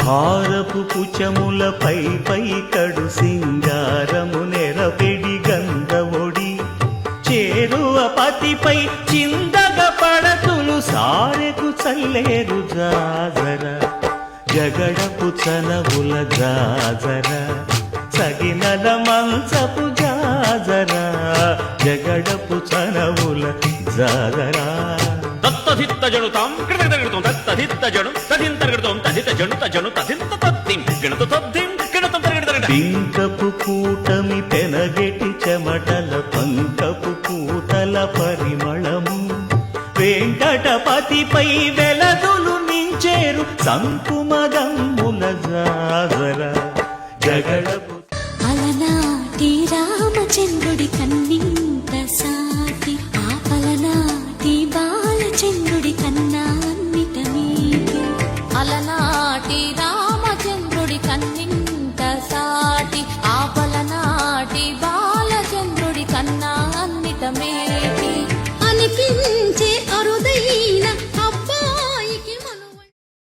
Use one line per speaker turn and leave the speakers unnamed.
హారపు పుచములపై పై కడు సింగారము నెరపెడి గంధవొడి చేరువ పతిపై చిందగ పడతులు సారెకు చల్లేరు జాజర జగడపు చనవుల జాజర సగినల మంచపు జాజర జగడపు చనవుల జాజర
తత్తధిత్త జనుతాం కృతగడగడతాం తత్తధిత్త జను తదింతరగడతాం తదిత జను తజను తదింత తద్దిం గణత తద్దిం గణతం తరగడగడ
పింకపు కూటమి పెనగెటి చెమటల పంకపు పూతల పరిమళము వెంకటపతిపై వెలదులు నించేరు సంకుమదమ్ముల జాజర జగడపు
అలనాటి రామచంద్రుడి కన్ని